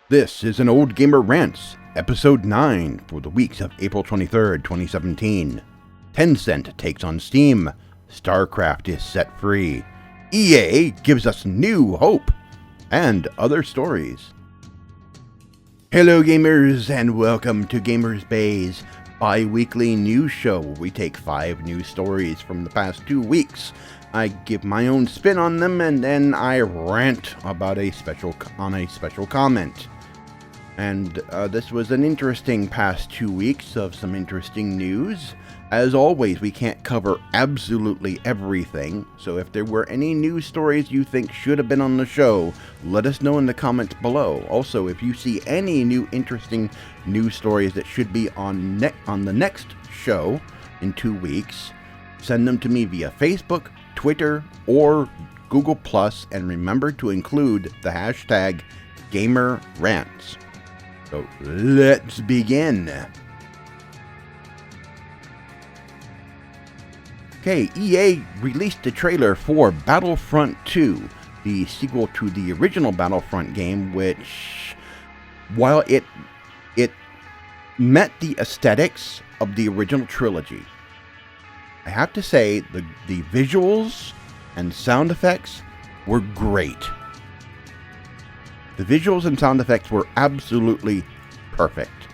This is an Old Gamer Rants, Episode 9 for the weeks of April 23rd, 2017. Tencent takes on Steam. Starcraft is set free. EA gives us new hope. And other stories. Hello gamers and welcome to Gamers Bay's bi-weekly news show where we take 5 news stories from the past 2 weeks. I give my own spin on them and then I rant about a special comment. And this was an interesting past 2 weeks of some interesting news. As always, we can't cover absolutely everything, so if there were any news stories you think should have been on the show, let us know in the comments below. Also, if you see any new interesting news stories that should be on the next show in 2 weeks, send them to me via Facebook, Twitter, or Google+, and remember to include the hashtag GamerRants. So let's begin. Okay, EA released a trailer for Battlefront II, the sequel to the original Battlefront game, which, while it met the aesthetics of the original trilogy, I have to say the visuals and sound effects were great. The visuals and sound effects were absolutely perfect,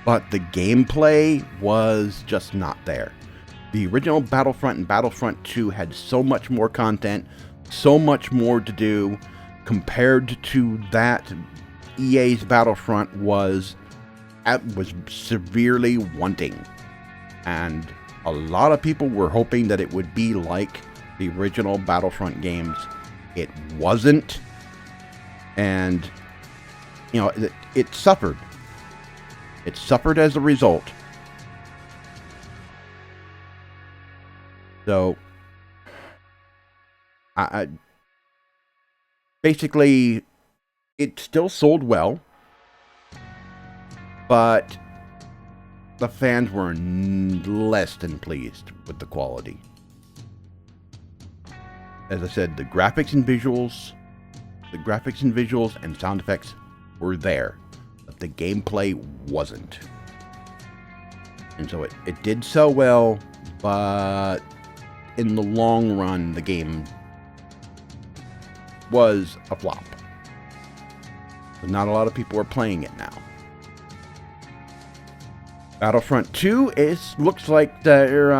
but the gameplay was just not there. The original Battlefront and Battlefront II had so much more content, so much more to do. Compared to that, EA's Battlefront was severely wanting. And a lot of people were hoping that it would be like the original Battlefront games. It wasn't. And, you know, it suffered. It suffered as a result. So, basically, it still sold well, but the fans were less than pleased with the quality. As I said, the graphics and visuals and sound effects were there, but the gameplay wasn't. And so it did sell well, but in the long run, the game was a flop. But not a lot of people are playing it now. Battlefront 2 looks like they're,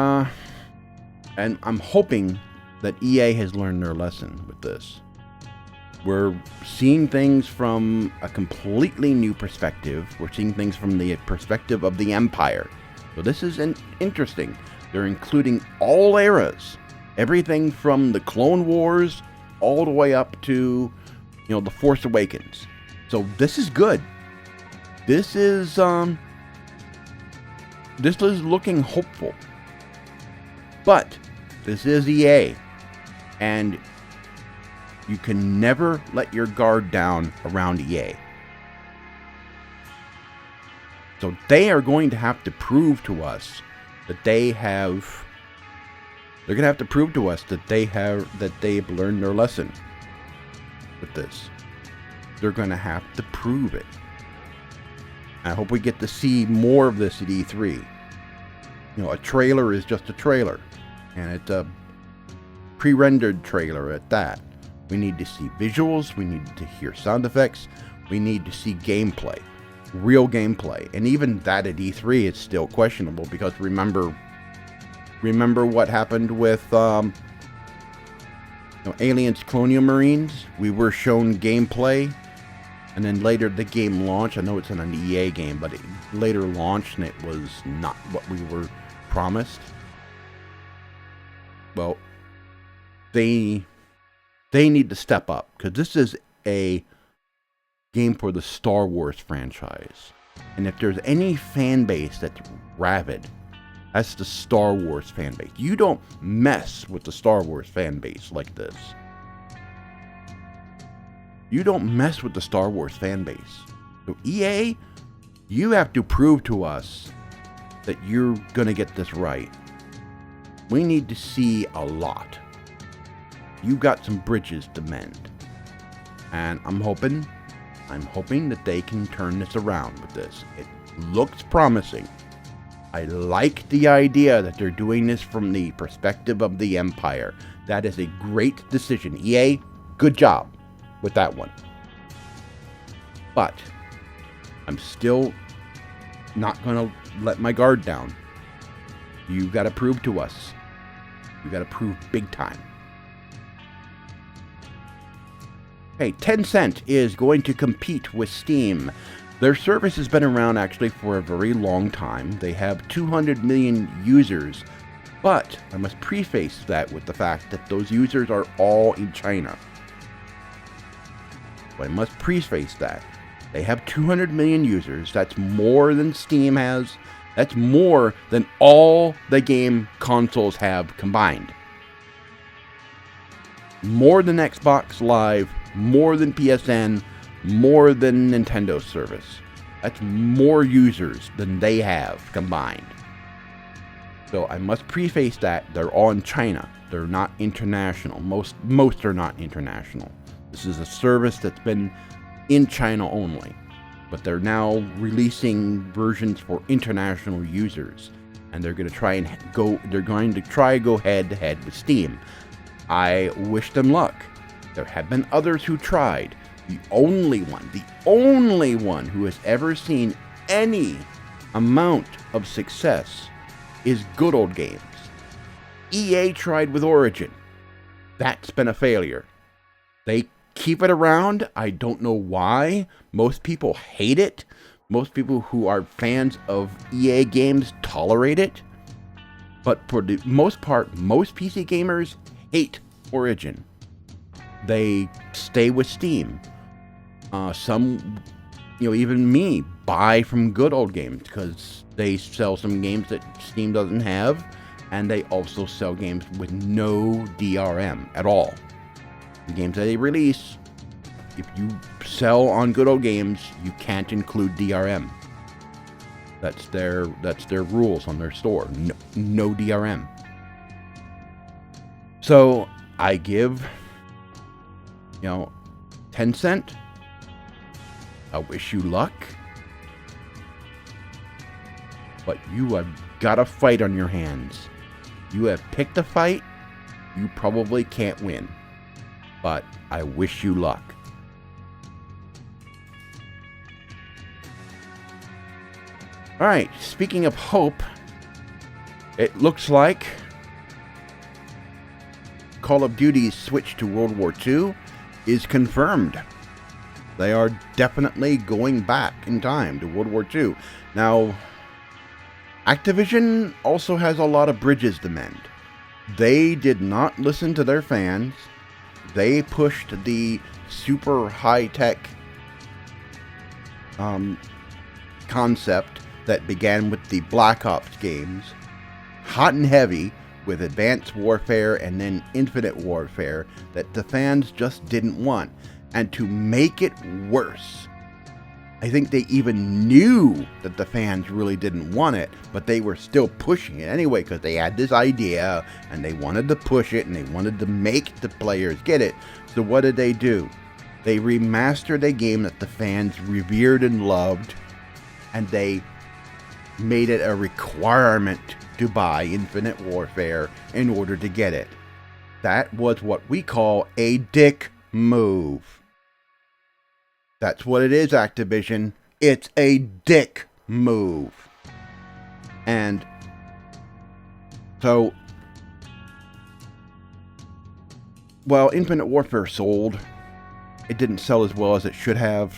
and I'm hoping that EA has learned their lesson with this. We're seeing things from a completely new perspective. We're seeing things from the perspective of the Empire. So this is interesting. They're including all eras, everything from the Clone Wars all the way up to, the Force Awakens. So this is good. This is looking hopeful. But this is EA, and you can never let your guard down around EA. So they are going to have to prove to us that they're going to have to prove to us that they've learned their lesson with this. They're going to have to prove it. I hope we get to see more of this at E3. A trailer is just a trailer, and it's a pre-rendered trailer at that. We need to see visuals, we need to hear sound effects, we need to see gameplay. Real gameplay, and even that at E3 is still questionable because remember what happened with Aliens Colonial Marines. We were shown gameplay, and then later the game launched. I know it's an EA game, but it later launched and it was not what we were promised. Well, they need to step up because this is a game for the Star Wars franchise. And if there's any fan base that's rabid, that's the Star Wars fan base. You don't mess with the Star Wars fan base like this. You don't mess with the Star Wars fan base. So EA, you have to prove to us that you're gonna get this right. We need to see a lot. You've got some bridges to mend. And I'm hoping I'm hoping that they can turn this around with this. It looks promising. I like the idea that they're doing this from the perspective of the Empire. That is a great decision. EA, good job with that one. But I'm still not going to let my guard down. You got to prove to us. You got to prove big time. Okay, Tencent is going to compete with Steam. Their service has been around actually for a very long time. They have 200 million users, but I must preface that with the fact that those users are all in China. So I must preface that. They have 200 million users. That's more than Steam has. That's more than all the game consoles have combined. More than Xbox Live, more than PSN, more than Nintendo service. That's more users than they have combined. So I must preface that they're all in China. They're not international. Most are not international. This is a service that's been in China only, but they're now releasing versions for international users, and they're going to try go head to head with Steam. I wish them luck. There have been others who tried. The only one who has ever seen any amount of success is Good Old Games. EA tried with Origin. That's been a failure. They keep it around. I don't know why. Most people hate it. Most people who are fans of EA games tolerate it. But for the most part, most PC gamers hate Origin. They stay with Steam. Some, even me, buy from Good Old Games because they sell some games that Steam doesn't have, and they also sell games with no DRM at all. The games that they release, if you sell on Good Old Games, you can't include DRM. That's their rules on their store. No DRM. So I give, Tencent, I wish you luck. But you have got a fight on your hands. You have picked a fight. You probably can't win. But I wish you luck. Alright, speaking of hope, it looks like Call of Duty's switch to World War II is confirmed. They are definitely going back in time to World War II. Now, Activision also has a lot of bridges to mend. They did not listen to their fans. They pushed the super high-tech concept that began with the Black Ops games, hot and heavy, with Advanced Warfare and then Infinite Warfare, that the fans just didn't want. And to make it worse, I think they even knew that the fans really didn't want it, but they were still pushing it anyway because they had this idea and they wanted to push it and they wanted to make the players get it. So what did they do? They remastered a game that the fans revered and loved, and they made it a requirement to buy Infinite Warfare in order to get it. That was what we call a dick move. That's what it is, Activision. It's a dick move. And so, while Infinite Warfare sold, it didn't sell as well as it should have.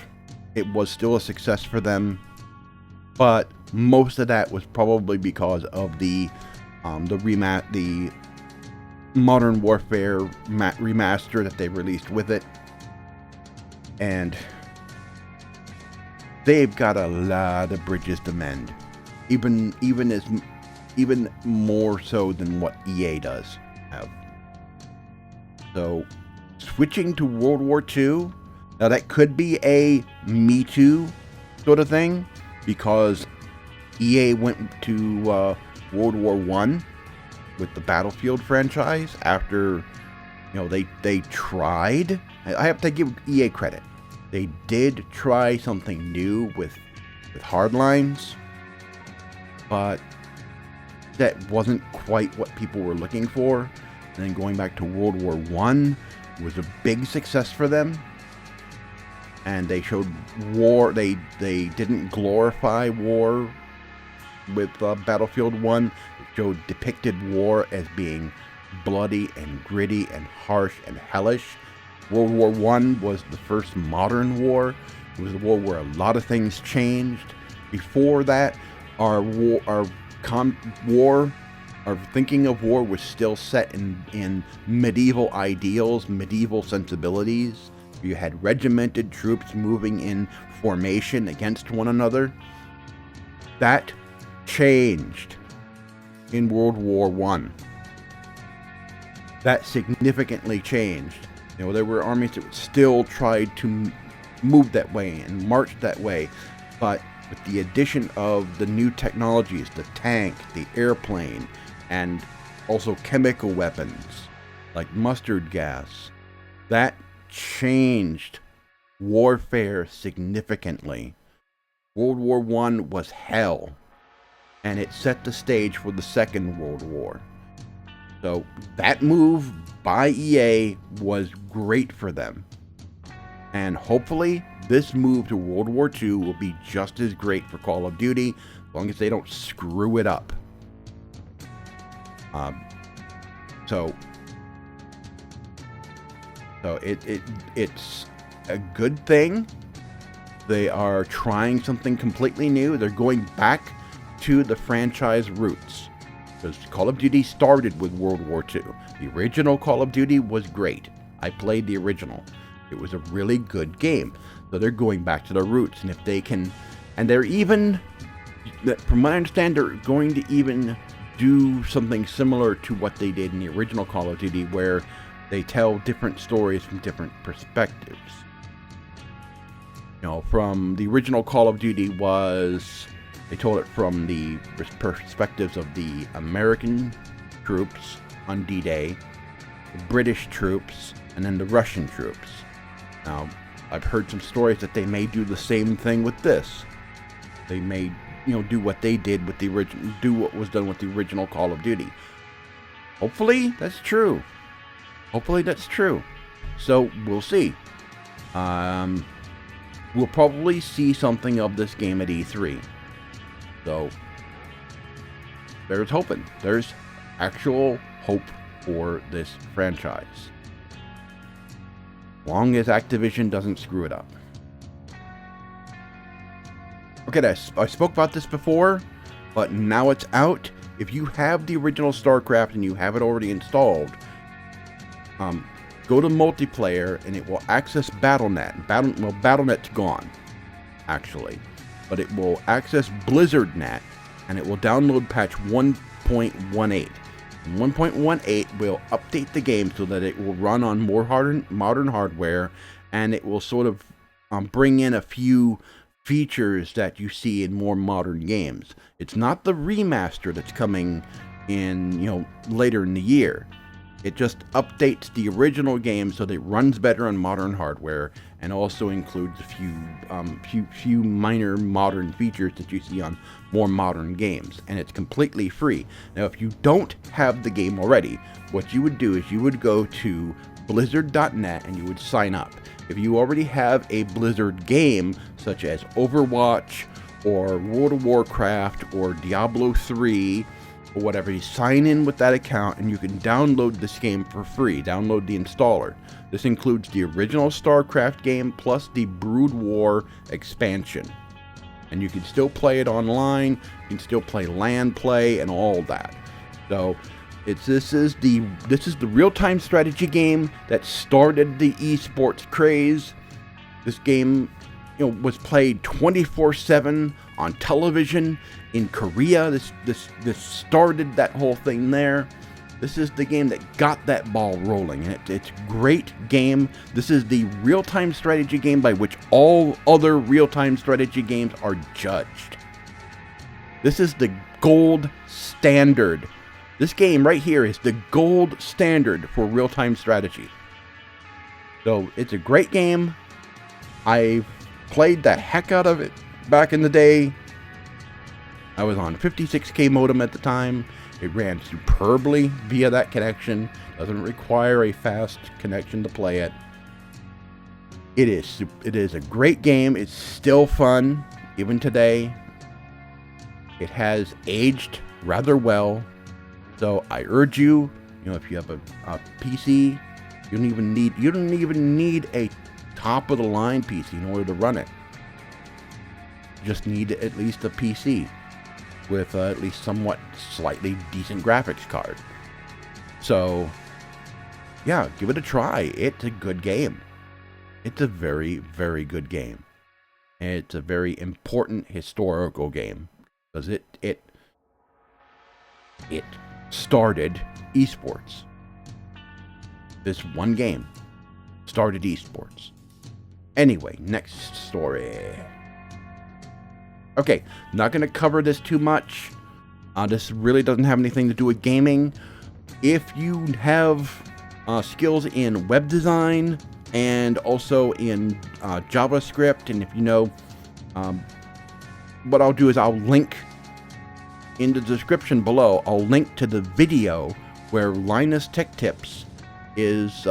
It was still a success for them, but most of that was probably because of the Modern Warfare remaster that they released with it. And they've got a lot of bridges to mend, even more so than what EA does have. So, switching to World War II, now that could be a Me Too sort of thing, because EA went to World War I with the Battlefield franchise after, they tried. I have to give EA credit. They did try something new with Hardlines, but that wasn't quite what people were looking for. And then going back to World War I was a big success for them. And they showed war. They didn't glorify war with Battlefield 1. It showed depicted war as being bloody and gritty and harsh and hellish. World War I was the first modern war. It was a war where a lot of things changed. Before that, our thinking of war was still set in medieval ideals, medieval sensibilities. You had regimented troops moving in formation against one another. That changed in World War I. That significantly changed. You know, there were armies that still tried to move that way and march that way, but with the addition of the new technologies, the tank, the airplane, and also chemical weapons like mustard gas, that changed warfare significantly. World War I was hell, and it set the stage for the Second World War. So that move by EA was great for them. And hopefully this move to World War II will be just as great for Call of Duty, as long as they don't screw it up. So it's a good thing. They are trying something completely new. They're going back to the franchise roots. Because Call of Duty started with World War II. The original Call of Duty was great. I played the original. It was a really good game. So they're going back to their roots. And if they can, and they're even, from what I understand, they're going to even do something similar to what they did in the original Call of Duty, where they tell different stories from different perspectives. You know, from the original Call of Duty they told it from the perspectives of the American troops on D-Day, the British troops, and then the Russian troops. Now, I've heard some stories that they may do the same thing with this. They may, do what they did with the original, do what was done with the original Call of Duty. Hopefully, that's true. So, we'll see. We'll probably see something of this game at E3. So, there's hoping. There's actual hope for this franchise. Long as Activision doesn't screw it up. Okay, I spoke about this before, but now it's out. If you have the original Starcraft and you have it already installed, go to multiplayer and it will access Battle.net. Battle.net's gone, actually. But it will access Blizzard.net, and it will download patch 1.18. And 1.18 will update the game so that it will run on more modern hardware, and it will sort of bring in a few features that you see in more modern games. It's not the remaster that's coming in, later in the year. It just updates the original game so that it runs better on modern hardware, and also includes a few minor modern features that you see on more modern games. And it's completely free. Now, if you don't have the game already, what you would do is you would go to Blizzard.net and you would sign up. If you already have a Blizzard game, such as Overwatch or World of Warcraft or Diablo 3, or whatever, you sign in with that account and you can download this game for free. Download the installer. This includes the original Starcraft game plus the Brood War expansion. And you can still play it online, you can still play LAN play and all that. So this is the real-time strategy game that started the esports craze. This game was played 24/7 on television in Korea. This started that whole thing there. This is the game that got that ball rolling, and it's a great game. This is the real-time strategy game by which all other real-time strategy games are judged. This is the gold standard. This game right here is the gold standard for real-time strategy. So it's a great game. I played the heck out of it back in the day. I was on 56K modem at the time. It ran superbly via that connection. Doesn't require a fast connection to play it. It is a great game. It's still fun, even today. It has aged rather well. So I urge you, if you have a PC, you don't even need a top of the line PC in order to run it. You just need at least a PC with at least somewhat slightly decent graphics card. So yeah, give it a try. It's a good game. It's a very, very good game. And it's a very important historical game because it started esports. This one game started esports. Anyway, next story. Okay, not going to cover this too much. This really doesn't have anything to do with gaming. If you have skills in web design and also in JavaScript, and if you know, what I'll do is I'll link in the description below, I'll link to the video where Linus Tech Tips is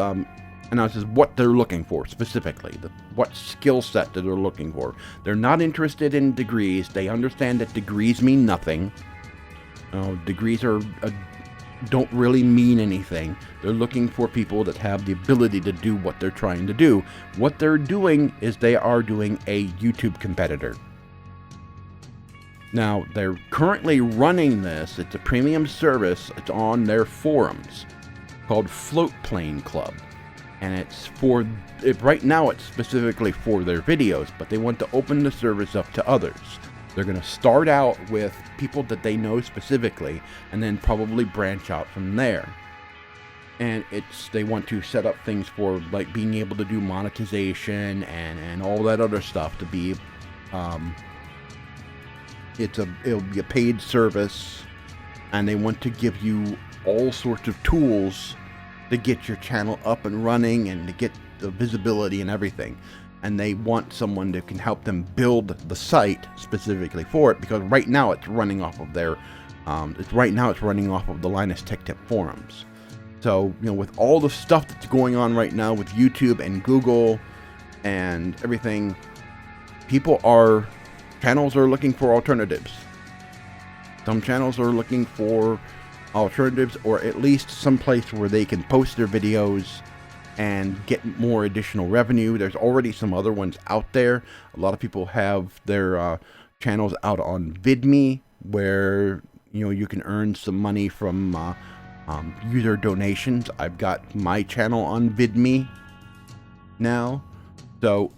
announces what they're looking for specifically, what skill set that they're looking for. They're not interested in degrees. They understand that degrees mean nothing. Degrees don't really mean anything. They're looking for people that have the ability to do what they're trying to do. What they're doing is they are doing a YouTube competitor. Now, they're currently running this. It's a premium service. It's on their forums called Floatplane Club. And right now it's specifically for their videos, but they want to open the service up to others. They're going to start out with people that they know specifically, and then probably branch out from there. And they want to set up things for like being able to do monetization and all that other stuff to be, it'll be a paid service, and they want to give you all sorts of tools to get your channel up and running and to get the visibility and everything. And they want someone that can help them build the site specifically for it, because right now it's running off of it's running off of the Linus Tech Tip forums. So, with all the stuff that's going on right now with YouTube and Google and everything, channels are looking for alternatives. Some channels are looking for alternatives, or at least some place where they can post their videos and get more additional revenue. There's already some other ones out there. A lot of people have their channels out on VidMe, where you can earn some money from user donations. I've got my channel on VidMe now, so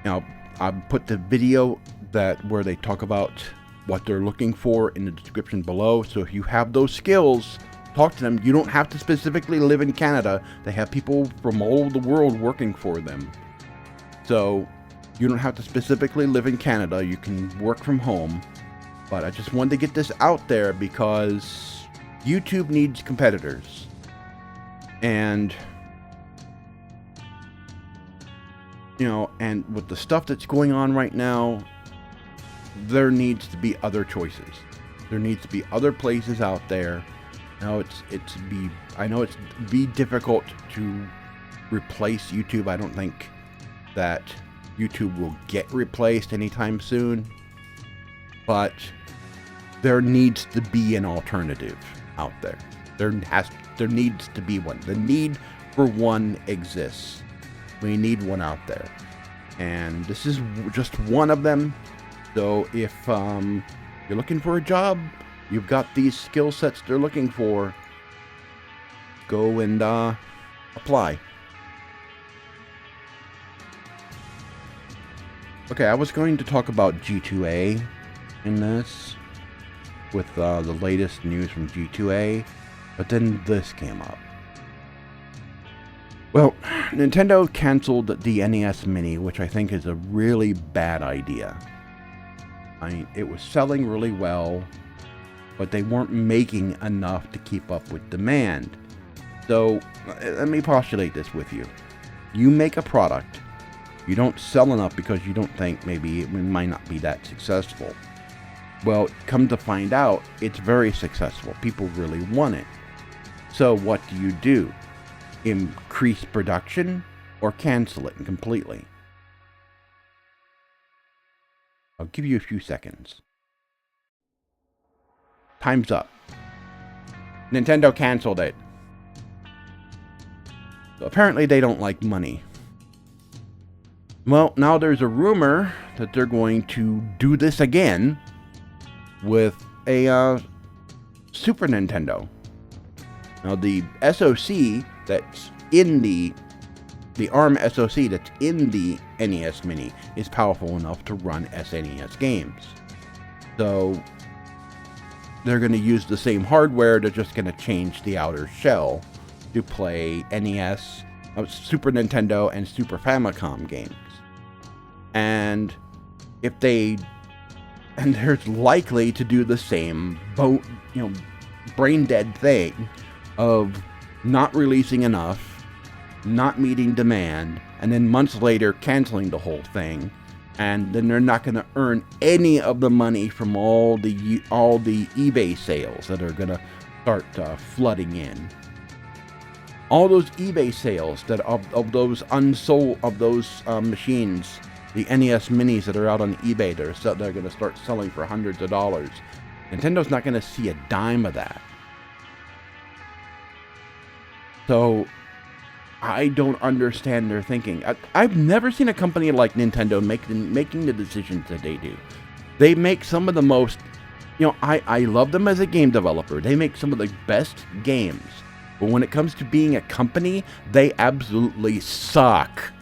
I put the video where they talk about what they're looking for in the description below. So if you have those skills, talk to them. You don't have to specifically live in Canada. They have people from all over the world working for them. So you don't have to specifically live in Canada. You can work from home. But I just wanted to get this out there because YouTube needs competitors. And and with the stuff that's going on right now, there needs to be other choices. There needs to be other places out there. I know it's be difficult to replace YouTube. I don't think that YouTube will get replaced anytime soon, but there needs to be an alternative out there. There needs to be one. The need for one exists. We need one out there, and this is just one of them. So if you're looking for a job, you've got these skill sets they're looking for, go and apply. Okay, I was going to talk about G2A in this, with the latest news from G2A, but then this came up. Well, Nintendo canceled the NES Mini, which I think is a really bad idea. It was selling really well, but they weren't making enough to keep up with demand. So, let me postulate this with you. You make a product, you don't sell enough because you don't think maybe it might not be that successful. Well, come to find out, it's very successful. People really want it. So what do? Increase production or cancel it completely? I'll give you a few seconds. Time's up. Nintendo canceled it. So apparently they don't like money. Well, now there's a rumor that they're going to do this again with a Super Nintendo. Now the SoC that's in the ARM SoC that's in the NES Mini is powerful enough to run SNES games. So they're going to use the same hardware, they're just going to change the outer shell to play NES, Super Nintendo, and Super Famicom games. And they're likely to do the same brain dead thing of not releasing enough, not meeting demand, and then months later canceling the whole thing, and then they're not going to earn any of the money from all the eBay sales that are going to start flooding in. All those eBay sales that of those unsold of those machines, the NES Minis that are out on eBay, they're going to start selling for hundreds of dollars. Nintendo's not going to see a dime of that. So I don't understand their thinking. I've never seen a company like Nintendo making the decisions that they do. They make some of the most, I love them as a game developer. They make some of the best games. But when it comes to being a company, they absolutely suck.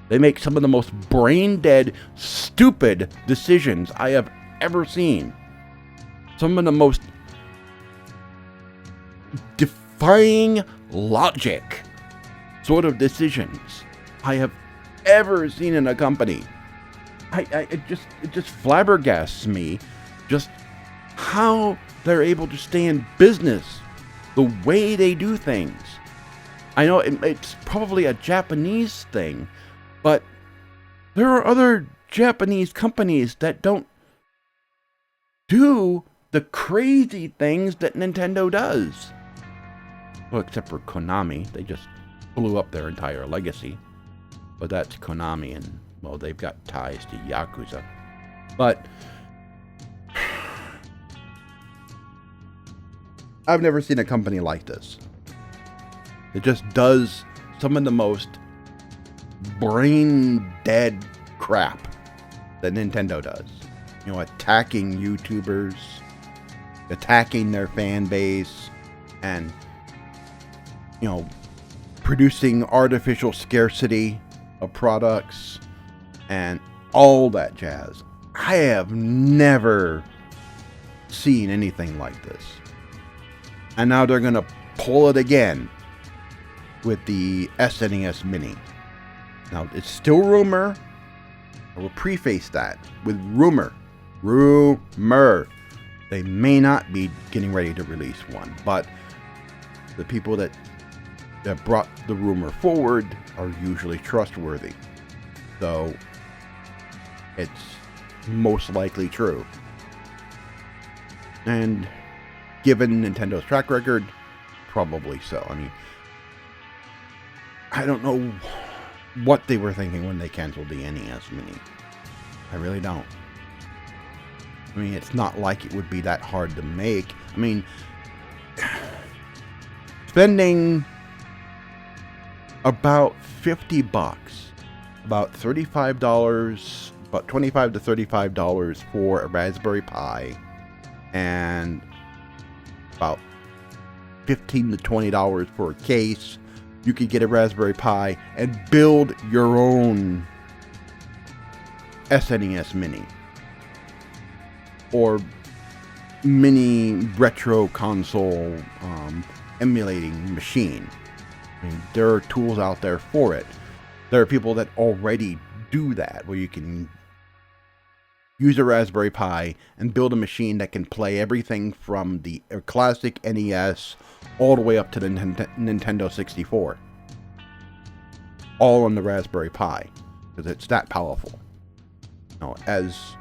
They make some of the most brain-dead, stupid decisions I have ever seen. Some of the most defying logic sort of decisions I have ever seen in a company. It just flabbergasts me just how they're able to stay in business the way they do things. I know it's probably a Japanese thing, but there are other Japanese companies that don't do the crazy things that Nintendo does. Well, except for Konami. They just blew up their entire legacy. But that's Konami, and, well, they've got ties to Yakuza. But I've never seen a company like this. It just does some of the most brain-dead crap that Nintendo does. Attacking YouTubers, attacking their fan base, and, producing artificial scarcity of products, and all that jazz. I have never seen anything like this. And now they're going to pull it again with the SNES Mini. Now, it's still rumor. I will preface that with rumor. Rumor. They may not be getting ready to release one, but the people that brought the rumor forward are usually trustworthy. So, it's most likely true. And given Nintendo's track record, probably so. I mean, I don't know what they were thinking when they canceled the NES Mini. I really don't. I mean, it's not like it would be that hard to make. I mean, spending about $50, about $35, about $25 to $35 for a Raspberry Pi, and about $15 to $20 for a case. You could get a Raspberry Pi and build your own SNES Mini or mini retro console emulating machine. I mean, there are tools out there for it. There are people that already do that, where you can use a Raspberry Pi and build a machine that can play everything from the classic NES all the way up to the Nintendo 64. all on the Raspberry Pi, because it's that powerful. As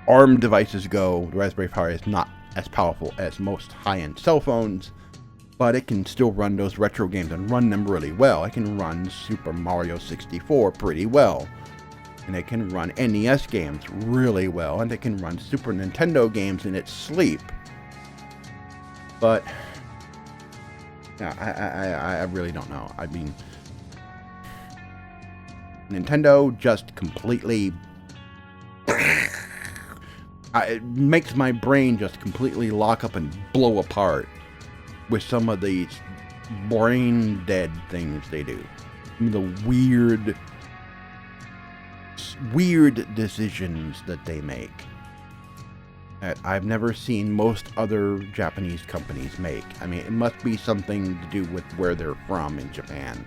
ARM devices go, the Raspberry Pi is not as powerful as most high-end cell phones, but it can still run those retro games and run them really well. It can run Super Mario 64 pretty well, and it can run NES games really well, and it can run Super Nintendo games in its sleep. But yeah, I really don't know. I mean, Nintendo just completely it makes my brain just completely lock up and blow apart with some of these brain dead things they do. The weird decisions that they make that I've never seen most other Japanese companies make. I mean, it must be something to do with where they're from in Japan.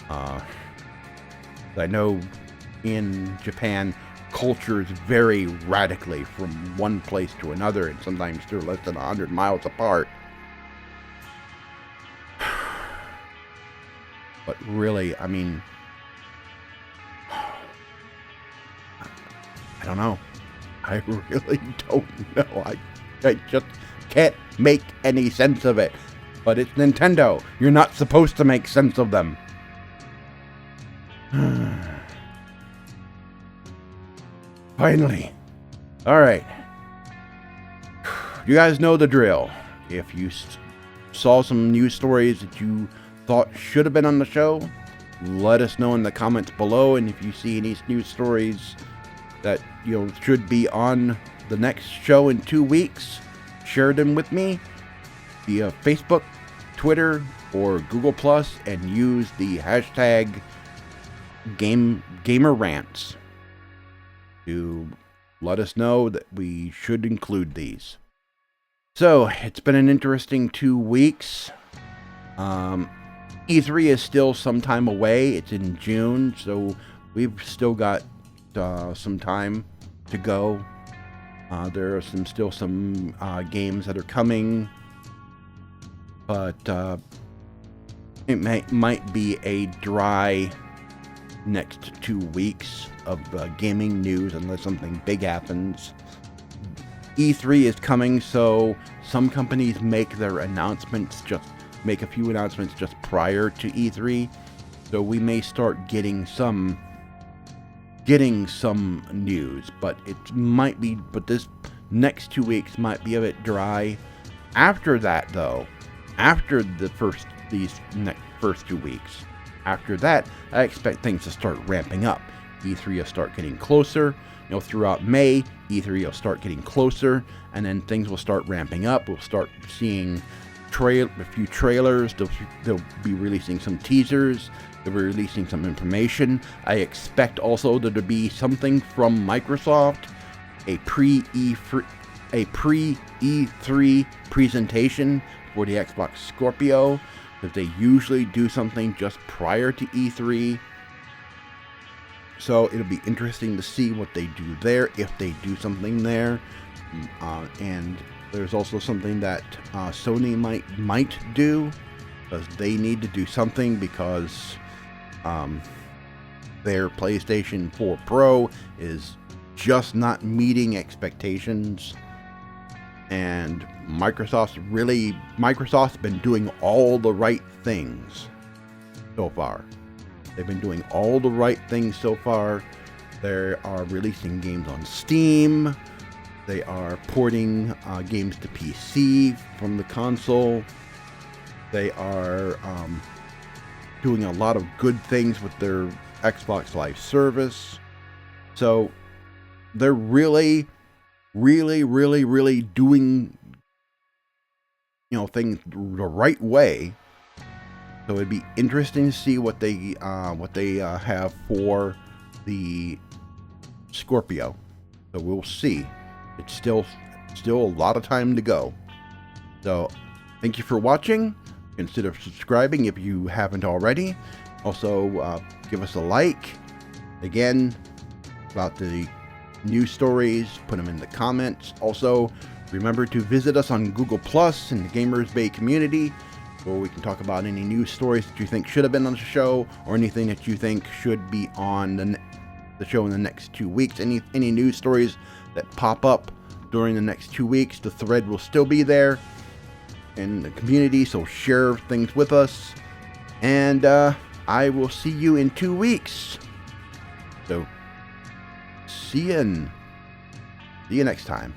I know in Japan, cultures vary radically from one place to another, and sometimes they're less than 100 miles apart. But really, I mean, I don't know. I really don't know. I just can't make any sense of it. But it's Nintendo. You're not supposed to make sense of them. Finally. Alright. You guys know the drill. If you saw some news stories that you thought should have been on the show, let us know in the comments below. And if you see any news stories that should be on the next show in 2 weeks, share them with me via Facebook, Twitter, or Google+, and use the hashtag GamerRants to let us know that we should include these. So, it's been an interesting 2 weeks. E3 is still some time away. It's in June, so we've still got some time to go. There are still some games that are coming, but it might be a dry next 2 weeks of gaming news unless something big happens. E3 is coming, so some companies make a few announcements just prior to E3, so we may start getting some news, but this next 2 weeks might be a bit dry. After that, though, after these first 2 weeks, after that, I expect things to start ramping up. E3 will start getting closer. Throughout May, E3 will start getting closer, and then things will start ramping up. We'll start seeing a few trailers. They'll be releasing some teasers. They'll be releasing some information. I expect also there to be something from Microsoft, a pre-E3 presentation for the Xbox Scorpio, because they usually do something just prior to E3. So it'll be interesting to see what they do there, if they do something there. And there's also something that Sony might do, because they need to do something, because their PlayStation 4 Pro is just not meeting expectations. And Microsoft's been doing all the right things so far. They've been doing all the right things so far. They are releasing games on Steam. They are porting games to PC from the console. They are doing a lot of good things with their Xbox Live service. So they're really doing things the right way. So it'd be interesting to see what they have for the Scorpio. So we'll see. It's still a lot of time to go. So thank you for watching. Consider subscribing if you haven't already. Also, give us a like. Again, about the news stories, put them in the comments. Also, remember to visit us on Google Plus in the Gamers Bay community. where we can talk about any news stories that you think should have been on the show, or anything that you think should be on the show in the next 2 weeks. Any news stories that pop up during the next 2 weeks, the thread will still be there in the community, so share things with us. And I will see you in 2 weeks. So see you next time.